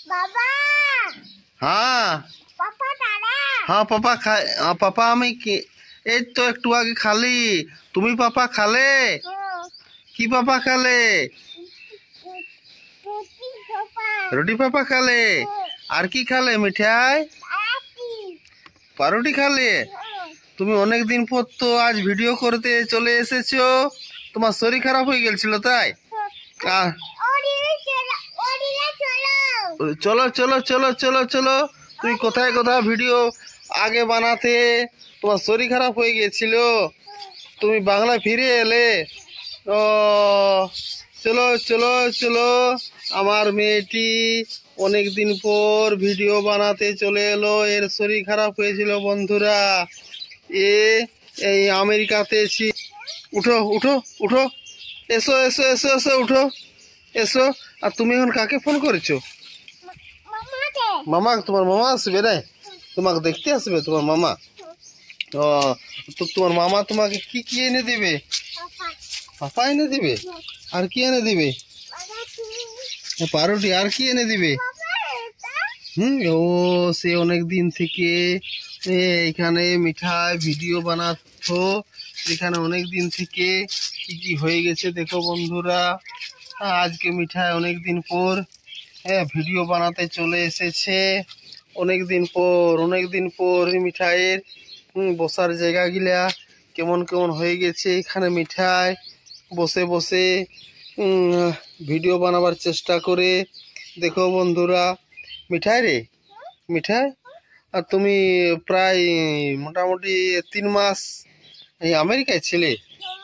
বাবা हाँ পাপা দাদা हाँ पापा खा पापा हमें এই তো একটু আগে খালি তুমি পাপা খালে কি পাপা খালে পুটি পাপা রুটি পাপা খালে আর কি খালে মিঠাই আতি পাউরুটি খালে তুমি অনেক দিন পর তো আজ ভিডিও করতে চলে এসেছো তোমার শরীর খারাপ হয়ে গেছিল তাই আহ, ওদিকে চলো চলো চলো চলো চলো চলো তুমি কোথায় কোথায় ভিডিও আগে বানাতে তোমার শরীর খারাপ হয়ে গিয়েছিল তুমি বাংলা ফিরে এলে ও চলো চলো চলো আমার মেয়েটি অনেক দিন পর ভিডিও বানাতে চলে এলো এর শরীর খারাপ হয়েছিল বন্ধুরা এই আমেরিকাতে উঠো উঠো উঠো এসো এসো এসো এসো উঠো এসো আর তুমি এখন কাকে ফোন করেছো মামাকে মামা তোমার মামা আসবে না তোমাকে দেখতে আসবে তোমার মামা ও তো তোমার মামা তোমাকে কি কি এনে দিবে পাপা পাপা এনে দিবে আর কি এনে দিবে বাবা তুমি পাউরুটি আর কি এনে দিবে বাবা এটা ও সে অনেক দিন থেকে এখানে মিঠাই ভিডিও বানাতো এখানে অনেক দিন থেকে কি কি হয়ে গেছে দেখো বন্ধুরা আজকে মিঠাই অনেক দিন পর ভিডিও বানাতে চলে এসেছে অনেক দিন পর মিঠাইয়ের বসার জায়গাগুলা কেমন কেমন হয়ে গেছে এখানে মিঠাই বসে বসে ভিডিও বানাবার চেষ্টা করে দেখো বন্ধুরা মিঠাই রে মিঠাই আর তুমি প্রায় মোটামুটি 3 মাস এই আমেরিকায় ছিলে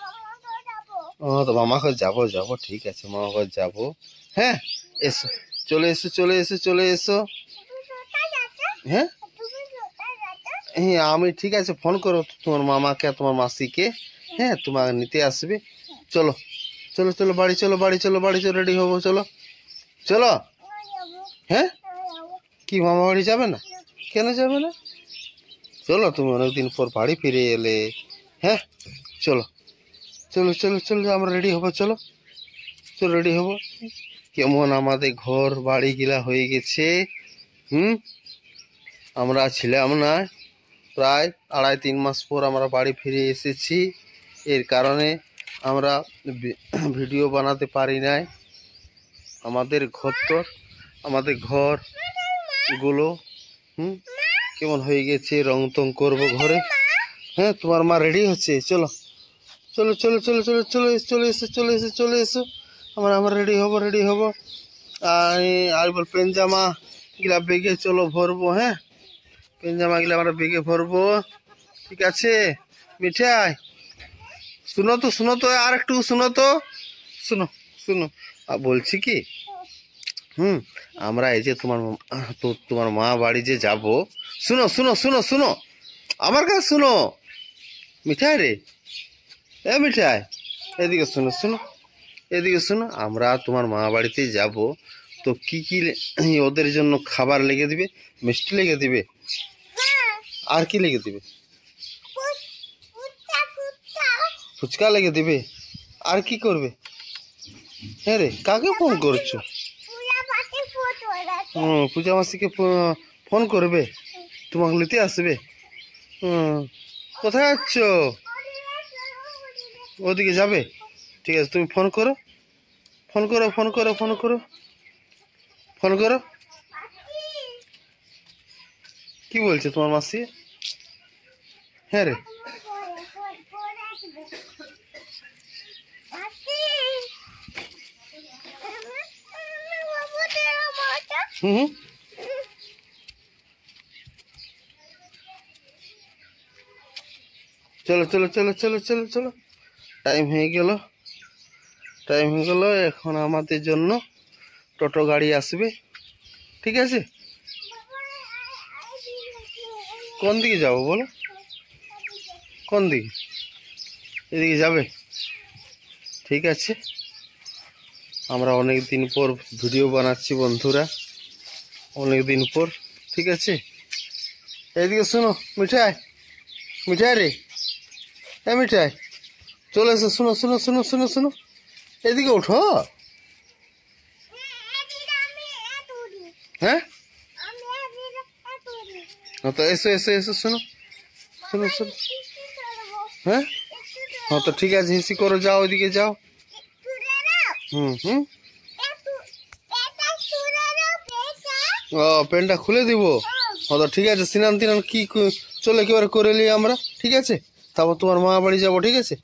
মামাকে যাবো ও তো মামা ঘর যাবো যাবো ঠিক আছে মামা ঘর যাবো হ্যাঁ এসো চলে এসো চলে এসো চলে এসো তুমি কোথায় যাচ্ছ হ্যাঁ তুমি কোথায় যাচ্ছ হ্যাঁ আমি ঠিক আছে ফোন করো তোমার মামাকে আর তোমার মাসিকে হ্যাঁ তোমাকে নিতে আসবে চলো চলো চলো বাড়ি চলো বাড়ি চলো বাড়ি চলো রেডি হবো চলো চলো হ্যাঁ কি মামা বাড়ি যাবে না কেন যাবে না চলো তুমি অনেকদিন পর বাড়ি ফিরে এলে হ্যাঁ চলো চলো চলো চলো আমরা রেডি হবো চলো চলো রেডি হবো কেমন আমাদের ঘর বাড়িগুলা হয়ে গেছে আমরা ছিলাম না প্রায় 2.5-3 মাস পর আমরা বাড়ি ফিরে এসেছি এর কারণে আমরা ভিডিও বানাতে পারি নাই আমাদের ঘরগুলো কেমন হয়ে গেছে রং টং করবো ঘরে হ্যাঁ তোমার মা রেডি হচ্ছে চলো চলো চলো চলো চলো চলো চলে এসো চলে এসো চলে এসো আমরা রেডি হবো আর বল পেনজামা গিলা বেগে চলো ভরবো হ্যাঁ পেনজামা গিলা আমরা বেগে ভরবো ঠিক আছে মিঠাই শুনো তো আর একটু শুনো শুনো আর বলছি কি আমরা এই যে তোমার মা বাড়ি যে যাব শুনো আমার কাছে শুনো মিঠাই রে মিঠাই এদিকে শুনো আমরা তোমার মা বাড়িতে যাব তো কি কি ওদের জন্য খাবার লেগে দিবে মিষ্টি লেগে দিবে আর কি লেগে দিবে ফুচকা লেগে দিবে আর কি করবে হ্যাঁ রে কাকে ফোন করছো পূজা মাসিকে ফোন করবে তোমাকে নিতে আসবে কোথায় যাচ্ছ ওদিকে যাবে ঠিক আছে তুমি ফোন করো কি বলছে তোমার মাসি হ্যাঁ রে চলো চলো চলো চলো চলো চলো টাইম হয়ে গেল এখন আমাদের জন্য টোটো গাড়ি আসবে ঠিক আছে কোন দিকে যাবো বলো কোন দিকে এদিকে যাবে ঠিক আছে আমরা অনেক দিন পর ভিডিও বানাচ্ছি বন্ধুরা অনেক দিন পর ঠিক আছে এদিকে শোনো মিঠাই রে মিঠাই চলে এসো শুনো এদিকে ওঠো হ্যাঁ আমি আমি রাখতে করি হ্যাঁ তো এসো এসো এসো শোনো শোনো শোনো কি করব হ্যাঁ হ্যাঁ তো ঠিক আছে হিসি করো যাও ওইদিকে যাও তুলে নাও হুম একটু এটা তুলে নাও পেছা ও প্যান্টটা খুলে দিব হ্যাঁ তো ঠিক আছে স্নান তিনান কি চলে একেবারে করে নিই আমরা ঠিক আছে তারপর তোমার মা বাড়ি যাবো ঠিক আছে